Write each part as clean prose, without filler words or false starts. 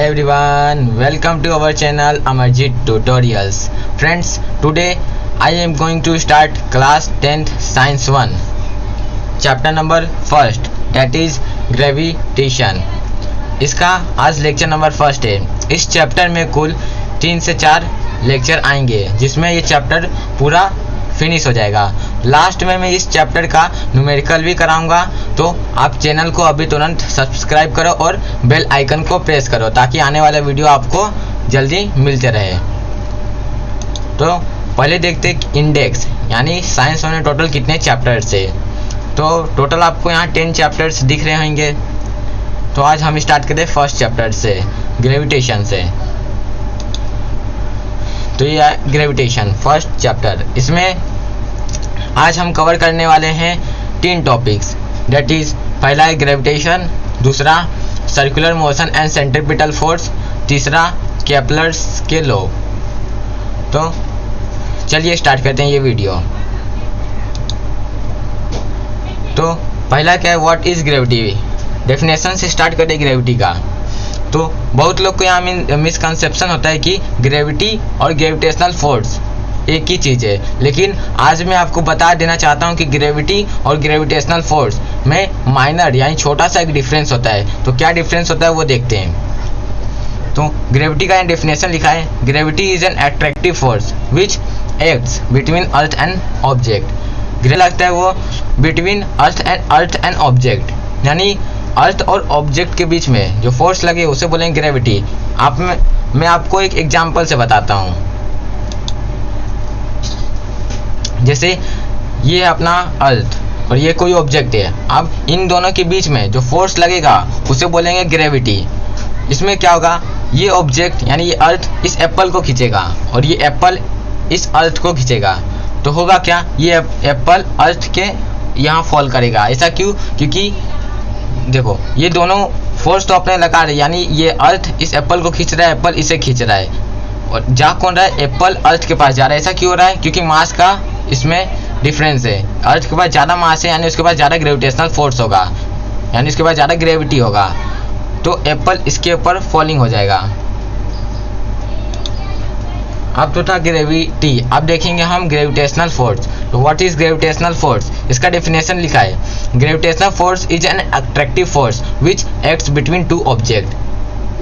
Hi everyone, welcome to our channel Amarjit Tutorials. Friends, today I am going to start class 10th Science 1 chapter number 1st, that is gravitation. इसका आज lecture number 1 है। इस chapter में कुल 3 से 4 lecture आएंगे जिसमें ये चैप्टर पूरा फिनिश हो जाएगा। लास्ट में मैं इस चैप्टर का न्यूमेरिकल भी कराऊंगा, तो आप चैनल को अभी तुरंत सब्सक्राइब करो और बेल आइकन को प्रेस करो ताकि आने वाला वीडियो आपको जल्दी मिलते रहे। तो पहले देखते इंडेक्स, यानी साइंस में टोटल कितने चैप्टर्स है। तो टोटल आपको यहाँ 10 चैप्टर्स दिख रहे होंगे। तो आज हम स्टार्ट करते हैं फर्स्ट चैप्टर से, ग्रेविटेशन से। तो ये ग्रेविटेशन फर्स्ट चैप्टर। इसमें आज हम कवर करने वाले हैं 3 टॉपिक्स, डेट इज पहला है ग्रेविटेशन, दूसरा circular motion and centripetal force, तीसरा केपलर्स के लॉ। तो चलिए स्टार्ट करते हैं ये वीडियो। तो पहला क्या है, व्हाट इज ग्रेविटी। डेफिनेशन से स्टार्ट करते हैं ग्रेविटी का। तो बहुत लोग को यहाँ मिसकंसेप्शन होता है कि ग्रेविटी और ग्रेविटेशनल फोर्स एक ही चीज़ है, लेकिन आज मैं आपको बता देना चाहता हूँ कि ग्रेविटी और ग्रेविटेशनल फोर्स में माइनर यानी छोटा सा एक डिफरेंस होता है। तो क्या डिफरेंस होता है वो देखते हैं। तो ग्रेविटी का डेफिनेशन लिखा है, gravity is an attractive force which acts between earth and object. Grey लगता है वो बिटवीन अर्थ एंड ऑब्जेक्ट, यानी अर्थ और ऑब्जेक्ट के बीच में जो फोर्स लगे उसे बोलेंगे ग्रेविटी। मैं आपको एक एग्जांपल से बताता हूँ। जैसे ये है अपना अर्थ और ये कोई ऑब्जेक्ट है। अब इन दोनों के बीच में जो फोर्स लगेगा उसे बोलेंगे ग्रेविटी। इसमें क्या होगा, ये ऑब्जेक्ट यानी ये अर्थ इस एप्पल को खींचेगा और ये एप्पल इस अर्थ को खींचेगा। तो होगा क्या, ये एप्पल अर्थ के यहाँ फॉल करेगा। ऐसा क्यों? क्योंकि देखो ये दोनों फोर्स तो अपने लगा रहे, यानी ये अर्थ इस एप्पल को खींच रहा है, एप्पल इसे खींच रहा है। और जा कौन रहा है, एप्पल अर्थ के पास जा रहा है। ऐसा क्यों हो रहा है? क्योंकि मास का इसमें डिफरेंस है। अर्थ के पास ज़्यादा मास है, यानी उसके पास ज़्यादा ग्रेविटेशनल फोर्स होगा, यानी उसके पास ज़्यादा ग्रेविटी होगा। तो एप्पल इसके ऊपर फॉलिंग हो जाएगा। अब तो था ग्रेविटी, अब देखेंगे हम ग्रेविटेशनल फोर्स। तो व्हाट इज ग्रेविटेशनल फोर्स, इसका डेफिनेशन लिखा है, gravitational force is an attractive force which acts between 2 object.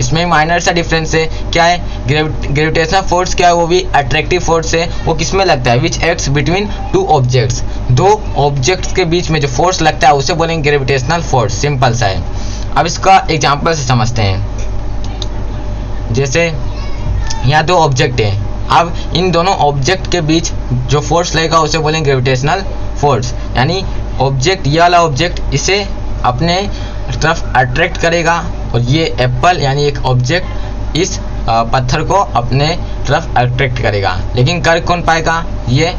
इसमें माइनर सा डिफरेंस है। क्या है, ग्रेविटेशनल फोर्स क्या है, वो भी अट्रैक्टिव फोर्स है। वो किस में लगता है, which acts between 2 objects. 2 objects के बीच में जो फोर्स लगता है उसे बोलेंगे ग्रेविटेशनल फोर्स। सिंपल सा है। अब इसका एग्जाम्पल से समझते हैं। जैसे यहाँ 2 ऑब्जेक्ट है, अब इन दोनों ऑब्जेक्ट के बीच जो फोर्स लगेगा उसे बोलेंगे ग्रेविटेशनल फोर्स। यानी ऑब्जेक्ट, ये वाला ऑब्जेक्ट इसे अपने तरफ अट्रैक्ट करेगा और ये एप्पल यानी एक ऑब्जेक्ट इस पत्थर को अपने तरफ अट्रैक्ट करेगा। लेकिन कर कौन पाएगा, ये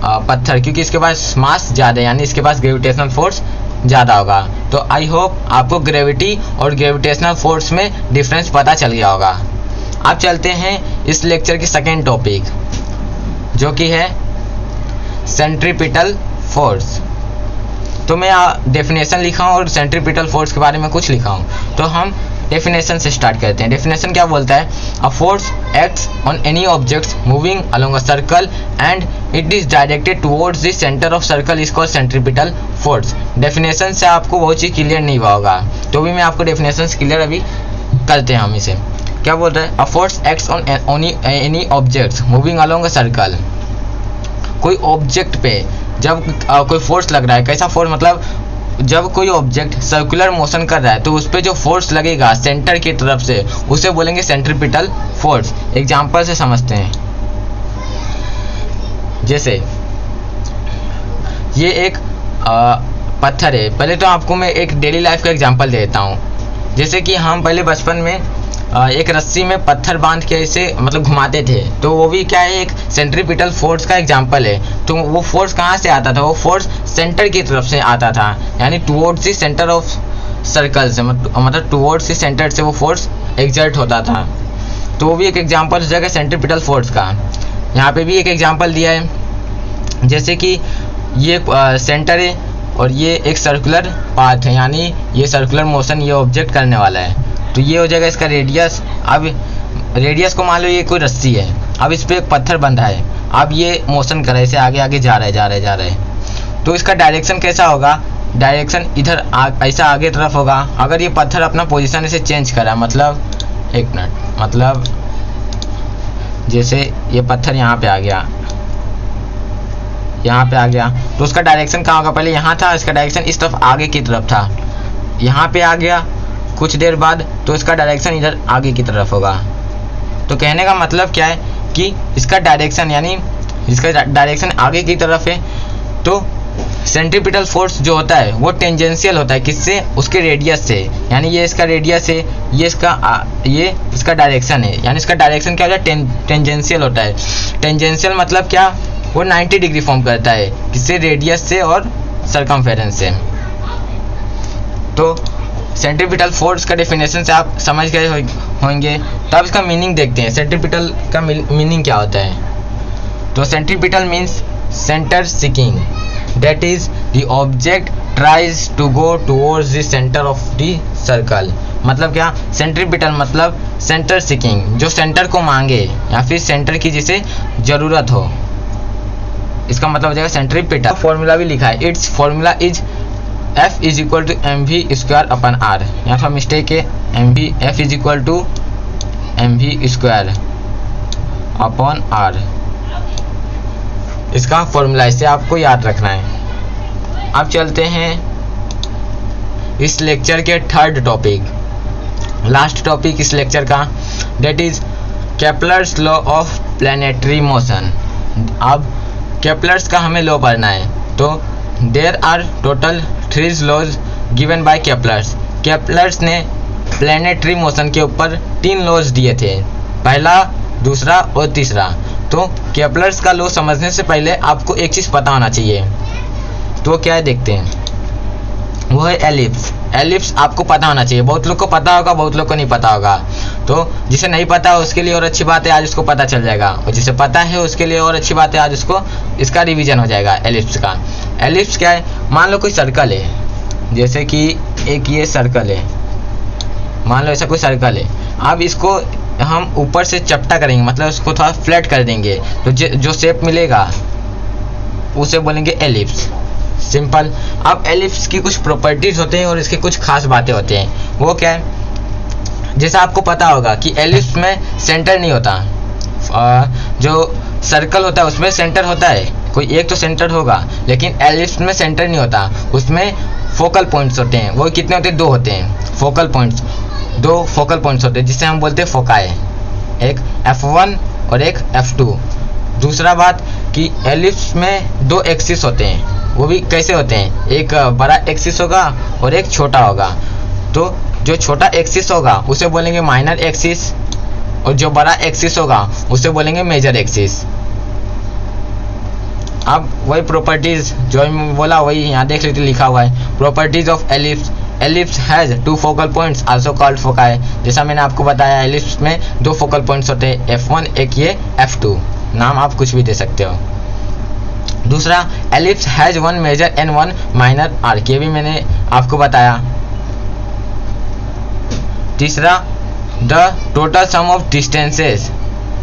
पत्थर, क्योंकि इसके पास मास ज़्यादा है, यानी इसके पास ग्रेविटेशनल फोर्स ज़्यादा होगा। तो आई होप आपको ग्रेविटी और ग्रेविटेशनल फोर्स में डिफरेंस पता चल गया होगा। अब चलते हैं इस लेक्चर की सेकेंड टॉपिक, जो कि है सेंट्रीपिटल फोर्स। तो मैं डेफिनेशन लिखा हूँ और सेंट्रीपिटल फोर्स के बारे में कुछ लिखा हूँ। तो हम डेफिनेशन से स्टार्ट करते हैं। डेफिनेशन क्या बोलता है, a force acts on any objects moving along a circle and it is directed towards the centre of circle is called centripetal force. Definition से आपको बहुत चीज़ क्लियर नहीं हुआ होगा, तो भी मैं आपको डेफिनेशन क्लियर अभी करते हैं हम इसे। क्या बोल रहा है, a force acts on any objects moving along a circle. कोई ऑब्जेक्ट पे जब कोई फोर्स लग रहा है, कैसा फोर्स, मतलब जब कोई ऑब्जेक्ट सर्कुलर मोशन कर रहा है तो उस पर जो फोर्स लगेगा सेंटर की तरफ से उसे बोलेंगे सेंट्रीपिटल फोर्स। एग्जांपल से समझते हैं। जैसे ये एक पत्थर है। पहले तो आपको मैं एक डेली लाइफ का एग्जांपल देता हूँ। जैसे कि हम पहले बचपन में एक रस्सी में पत्थर बांध के ऐसे मतलब घुमाते थे, तो वो भी क्या है, एक सेंट्रीपिटल फोर्स का एग्जांपल है। तो वो फोर्स कहाँ से आता था, वो फोर्स सेंटर की तरफ से आता था, यानी towards the centre of circle से, मतलब टुवर्ड्स द सेंटर से वो फोर्स एग्जर्ट होता था। तो वो भी एक एग्जांपल हो जाएगा सेंट्रीपिटल फोर्स का। यहाँ पे भी एक एग्जांपल दिया है, जैसे कि ये सेंटर है और ये एक सर्कुलर पाथ है, यानी ये सर्कुलर मोशन ये ऑब्जेक्ट करने वाला है। तो ये हो जाएगा इसका रेडियस अब रेडियस को मान लो ये कोई रस्सी है, अब इस पे एक पत्थर बंधा है, अब ये मोशन कर रहा है, इसे आगे आगे जा रहा है, तो इसका डायरेक्शन कैसा होगा, डायरेक्शन इधर ऐसा आगे तरफ होगा। अगर ये पत्थर अपना पोजीशन इसे चेंज करा, मतलब एक मिनट, मतलब जैसे ये पत्थर यहाँ पे आ गया, तो उसका डायरेक्शन कहाँ होगा, पहले यहाँ था, इसका डायरेक्शन इस तरफ आगे की तरफ था, यहाँ पे आ गया कुछ देर बाद, तो इसका डायरेक्शन इधर आगे की तरफ होगा। तो कहने का मतलब क्या है कि इसका डायरेक्शन, यानी इसका डायरेक्शन आगे की तरफ है, तो सेंट्रीपिटल फोर्स जो होता है वो टेंजेंशियल होता है, किससे, उसके रेडियस से, यानी ये इसका रेडियस है, ये इसका डायरेक्शन है, यानी इसका डायरेक्शन क्या होता है, टेंजेंशियल होता है। टेंजेंशियल मतलब क्या, वो 90 डिग्री फॉर्म करता है, किससे, रेडियस से और सरकमफेरेंस से। तो सेंट्रीपिटल फोर्स का डेफिनेशन से आप समझ गए होंगे। तो अब इसका मीनिंग देखते हैं, सेंट्रीपिटल का मीनिंग क्या होता है। तो centripetal means centre seeking, that is the object tries to go towards the center of the circle। मतलब क्या, सेंट्रीपिटल मतलब सेंटर सीकिंग, जो सेंटर को मांगे या फिर सेंटर की जिसे जरूरत हो, इसका मतलब हो जाएगा सेंट्रीपिटल। फॉर्मूला भी लिखा है, it's formula is F is equal to mv² upon r, यहाँ पर मिस्टेक है, F is equal to mv² upon r, इसका फॉर्मूला, इसे आपको याद रखना है। अब चलते हैं इस लेक्चर के थर्ड टॉपिक, लास्ट टॉपिक इस लेक्चर का, that is Kepler's law of planetary motion. अब केपलर्स का हमें लॉ पढ़ना है, तो there are total 3 laws given by Kepler's. Kepler's ने प्लैनेटरी मोशन के ऊपर 3 लॉज दिए थे, पहला, दूसरा और तीसरा। तो केपलर्स का लॉ समझने से पहले आपको एक चीज़ पता होना चाहिए, तो क्या है देखते हैं, वो है एलिप्स। एलिप्स आपको पता होना चाहिए, बहुत लोग को पता होगा, बहुत लोग को नहीं पता होगा। तो जिसे नहीं पता उसके लिए और अच्छी बात है, आज उसको पता चल जाएगा, और जिसे पता है उसके लिए और अच्छी बात है, आज उसको इसका रिवीजन हो जाएगा एलिप्स का। एलिप्स क्या है, मान लो कोई सर्कल है, जैसे कि एक ये सर्कल है, मान लो ऐसा कोई सर्कल है, अब इसको हम ऊपर से चपटा करेंगे, मतलब उसको थोड़ा फ्लैट कर देंगे, तो जो शेप मिलेगा उसे बोलेंगे एलिप्स, सिंपल। अब एलिप्स की कुछ प्रॉपर्टीज होते हैं और इसके कुछ खास बातें होते हैं, वो क्या है, जैसा आपको पता होगा कि एलिप्स में सेंटर नहीं होता, जो सर्कल होता है उसमें सेंटर होता है, कोई एक तो सेंटर होगा, लेकिन एलिप्स में सेंटर नहीं होता, उसमें फोकल पॉइंट्स होते हैं। वो कितने होते हैं, 2 होते हैं फोकल पॉइंट्स, 2 फोकल पॉइंट्स होते हैं, जिसे हम बोलते हैं फोकाई, एक F1 और एक F2। दूसरा बात कि एलिप्स में 2 एक्सिस होते हैं, वो भी कैसे होते हैं, एक बड़ा एक्सिस होगा और एक छोटा होगा। तो जो छोटा एक्सिस होगा उसे बोलेंगे माइनर एक्सिस, और जो बड़ा एक्सिस होगा उसे बोलेंगे मेजर एक्सिस। अब वही प्रॉपर्टीज जो मैं बोला वही यहाँ देख लेते, लिखा हुआ है, properties of ellipse. Ellipse has 2 focal points also called foci. जैसा मैंने आपको बताया, एलिप्स में 2 फोकल पॉइंट्स होते हैं, F1 एक ये F2, नाम आप कुछ भी दे सकते हो। दूसरा, ellipse has 1 major and 1 minor arc, ये भी मैंने आपको बताया। तीसरा, the total sum of distances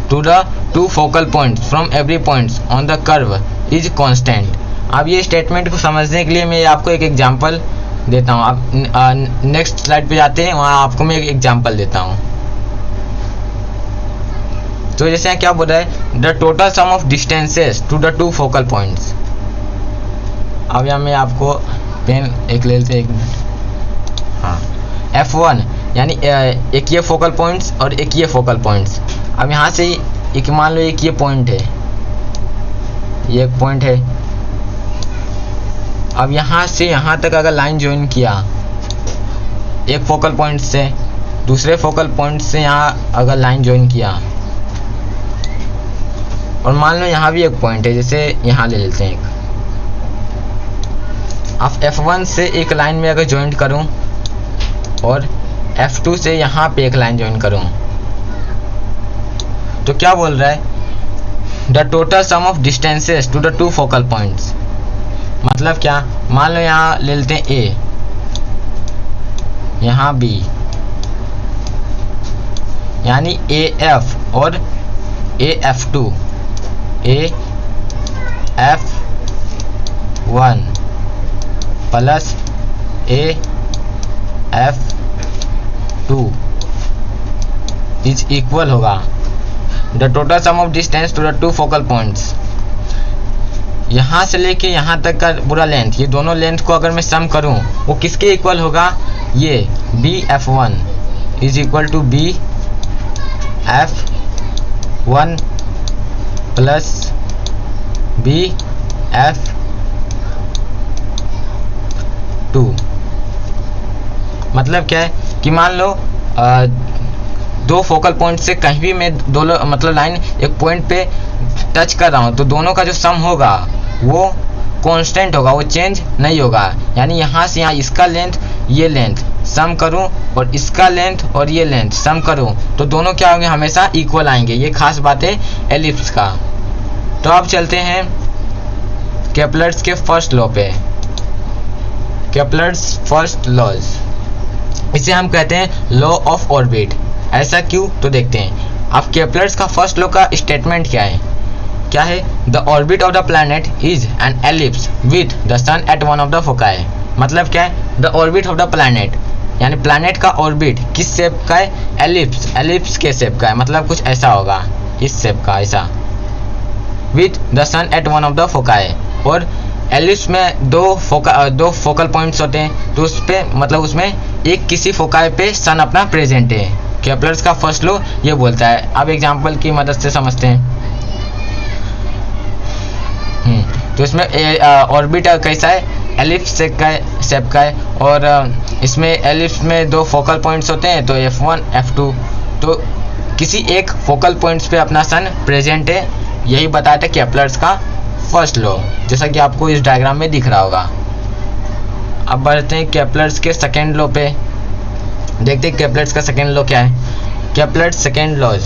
to the 2 focal points from every points on the curve is constant. अब ये स्टेटमेंट को समझने के लिए मैं आपको एक एग्जांपल देता हूँ। आप नेक्स्ट स्लाइड पे जाते हैं, वहाँ आपको मैं एक एग्जांपल देता हूँ। तो जैसे क्या बोल रहा है, the total sum of distances to the 2 focal points. अब यहाँ मैं आपको पेन एक ले लेते, 1 मिनट। हाँ, F1 यानी एक ये फोकल पॉइंट्स और एक ये फोकल पॉइंट्स। अब यहाँ से एक मान लो एक ये पॉइंट है, ये एक पॉइंट है। अब यहाँ से यहाँ तक अगर लाइन ज्वाइन किया एक फोकल पॉइंट से दूसरे फोकल पॉइंट से, यहाँ अगर लाइन ज्वाइन किया, और मान लो यहाँ भी एक पॉइंट है, जैसे यहाँ ले लेते हैं एक। अब F1 से एक लाइन में अगर ज्वाइन करूँ और F2 से यहाँ पे एक लाइन ज्वाइन करूँ, तो क्या बोल रहा है, the total sum of distances to the 2 focal points. मतलब क्या, मान लो यहाँ ले लेते हैं A, यहाँ B, यानी AF और AF2 AF1 plus AF2 is equal होगा the total sum of distance to the two focal points. यहाँ से लेके यहाँ तक का पूरा लेंथ, ये दोनों लेंथ को अगर मैं सम करूँ वो किसके इक्वल होगा, ये BF1 is equal to BF1 plus BF2। मतलब क्या है कि मान लो दो फोकल पॉइंट से कहीं भी मैं दोनों मतलब लाइन एक पॉइंट पे टच कर रहा हूँ तो दोनों का जो सम होगा वो कांस्टेंट होगा, वो चेंज नहीं होगा। यानी यहाँ से यहाँ इसका लेंथ ये लेंथ सम करूँ और इसका लेंथ और ये लेंथ सम करूँ तो दोनों क्या होंगे, हमेशा इक्वल आएंगे। ये खास बात है एलिप्स का। तो अब चलते हैं केपलर्स के फर्स्ट लॉ पे, केपलर्स फर्स्ट लॉज। इसे हम कहते हैं लॉ ऑफ ऑर्बिट। ऐसा क्यों, तो देखते हैं। अब केपलर्स का फर्स्ट लॉ का स्टेटमेंट क्या है, the orbit of the planet is an ellipse with the sun at one of the foci. मतलब क्या है, the orbit of the planet यानी प्लैनेट का ऑर्बिट किस शेप का है, एलिप्स के शेप का है। मतलब कुछ ऐसा होगा, इस शेप का, ऐसा, with the sun at one of the foci. और एलिप्स में दो फोकल पॉइंट्स होते हैं तो उस पे मतलब उसमें एक किसी फोकाई पे सन अपना प्रेजेंट है। केपलर्स का फर्स्ट लॉ ये बोलता है। अब एग्जांपल की मदद से समझते हैं। तो इसमें ऑर्बिट कैसा है, एलिप्स शेप का है और इसमें एलिप्स में दो फोकल पॉइंट्स होते हैं तो F1 F2। तो किसी एक फोकल पॉइंट्स पे अपना सन प्रेजेंट है, यही बताया था केपलर्स का फर्स्ट लॉ, जैसा कि आपको इस डायग्राम में दिख रहा होगा। अब बढ़ते हैं केपलर्स के सेकेंड लॉ पे। देखते हैं केपलर्स का सेकेंड लॉ क्या है। केपलर्स सेकेंड लॉज,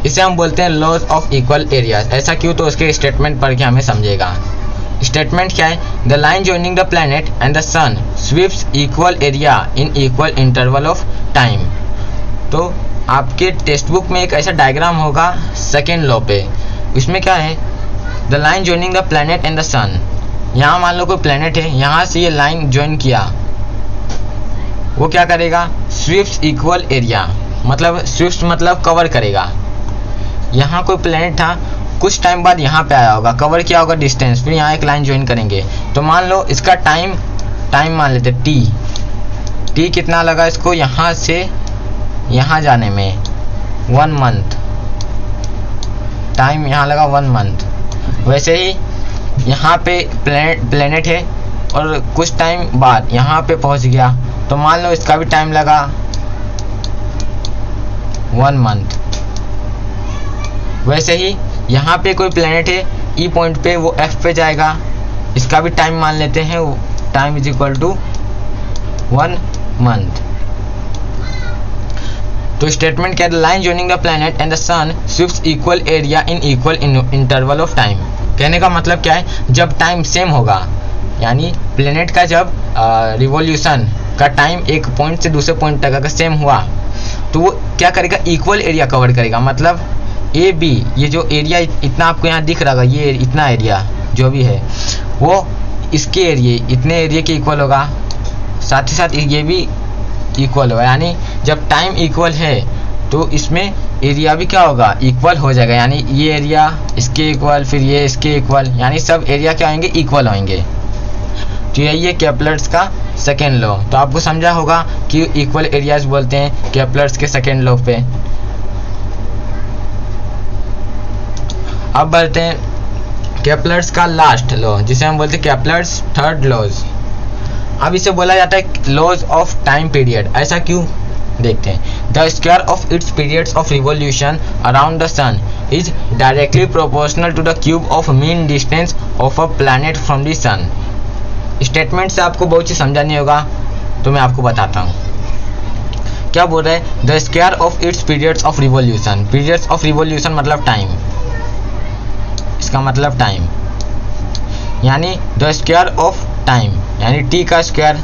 इसे हम बोलते हैं लॉज ऑफ इक्वल एरियाज। ऐसा क्यों, तो उसके स्टेटमेंट पढ़ के हमें समझेगा। स्टेटमेंट क्या है, the line joining the planet and the sun sweeps equal area in equal interval of time. तो आपके टेक्स्ट बुक में एक ऐसा डायग्राम होगा सेकेंड लॉ पे। इसमें क्या है, the line joining the planet and the sun. यहाँ मान लो कोई प्लैनेट है, यहाँ से ये लाइन ज्वाइन किया, वो क्या करेगा, स्वीप्स इक्वल एरिया। मतलब स्वीप्स मतलब कवर करेगा। यहाँ कोई प्लैनेट था, कुछ टाइम बाद यहाँ पे आया होगा, कवर किया होगा डिस्टेंस, फिर यहाँ एक लाइन ज्वाइन करेंगे। तो मान लो इसका टाइम मान लेते टी कितना लगा इसको यहाँ से यहाँ जाने में, 1 मंथ टाइम यहाँ लगा, 1 मंथ। वैसे ही यहाँ पे प्लैनेट है और कुछ टाइम बाद यहाँ पे पहुँच गया तो मान लो इसका भी टाइम लगा 1 मंथ। वैसे ही यहाँ पे कोई प्लैनेट है, ई पॉइंट पे, वो एफ पे जाएगा, इसका भी टाइम मान लेते हैं, time is equal to 1 month. तो स्टेटमेंट क्या है, the line joining the planet and the sun sweeps equal area in equal interval of time. कहने का मतलब क्या है, जब टाइम सेम होगा, यानी प्लैनेट का जब रिवॉल्यूशन का टाइम एक पॉइंट से दूसरे पॉइंट तक अगर सेम हुआ तो वो क्या करेगा, इक्वल एरिया कवर करेगा। मतलब ए बी, ये जो एरिया इतना आपको यहाँ दिख रहा होगा, ये इतना एरिया जो भी है वो इसके इतने एरिया के इक्वल होगा, साथ ही साथ ये भी इक्वल होगा। यानी जब टाइम इक्वल है तो इसमें एरिया भी क्या होगा, इक्वल हो जाएगा। यानी ये एरिया इसके इक्वल, फिर ये इसके इक्वल, यानी सब एरिया क्या होंगे, इक्वल होंगे। तो यही है केपलर्स का सेकेंड लॉ। तो आपको समझा होगा कि इक्वल एरियाज बोलते हैं केपलर्स के सेकेंड लॉ पे। अब बढ़ते हैं केपलर्स का लास्ट लॉ, जिसे हम बोलते हैं केपलर्स थर्ड लॉज। अब इसे बोला जाता है लॉज ऑफ टाइम पीरियड। ऐसा क्यों, देखते हैं। The square of its periods of revolution around the sun is directly proportional to the cube of mean distance of a planet from the sun. Statement से आपको बहुत चीज समझा नहीं होगा तो मैं आपको बताता हूँ। क्या बोल रहा है, the square of its periods of revolution. Periods of revolution मतलब टाइम, इसका मतलब टाइम, यानी द स्क्वायर ऑफ टाइम यानी टी का स्क्वायर,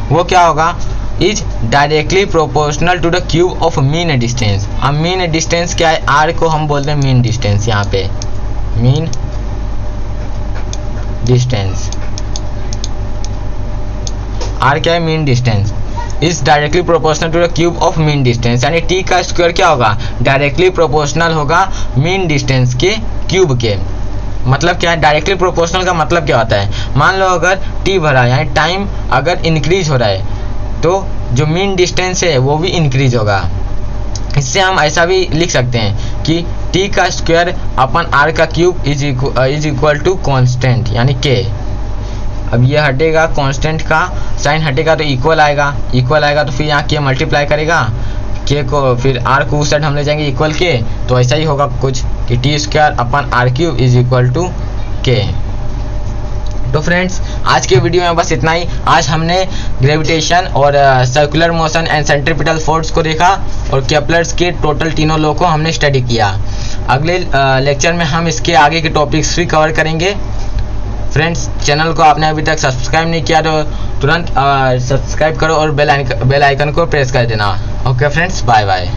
वो क्या होगा, is directly proportional to the cube of mean distance. अब मीन डिस्टेंस क्या है, आर को हम बोलते हैं मीन डिस्टेंस, यहाँ पे मीन डिस्टेंस, आर क्या है, mean distance is directly proportional to the cube of mean distance, यानी टी का स्क्वायर क्या होगा, डायरेक्टली प्रोपोर्शनल होगा मीन डिस्टेंस के क्यूब के। मतलब क्या है, डायरेक्टली प्रोपोर्शनल का मतलब क्या होता है, मान लो अगर टी बढ़ा यानी टाइम अगर इंक्रीज हो रहा है तो जो मीन डिस्टेंस है वो भी इंक्रीज होगा। इससे हम ऐसा भी लिख सकते हैं कि टी का स्क्वायर अपन आर का cube is equal to constant यानी के। अब ये हटेगा, कांस्टेंट का साइन हटेगा तो इक्वल आएगा, इक्वल आएगा तो फिर यहाँ के मल्टीप्लाई करेगा के को, फिर आर को उस साइड हम ले जाएंगे इक्वल के, तो ऐसा ही होगा कुछ कि T square upon R cube is equal to K. तो फ्रेंड्स आज के वीडियो में बस इतना ही। आज हमने ग्रेविटेशन और circular motion and centripetal force को देखा और केपलर्स के टोटल तीनों लॉ को हमने स्टडी किया। अगले लेक्चर में हम इसके आगे के टॉपिक्स भी कवर करेंगे। फ्रेंड्स चैनल को आपने अभी तक सब्सक्राइब नहीं किया तो तुरंत सब्सक्राइब करो और बेल आइकन को प्रेस कर देना। Okay friends, bye bye.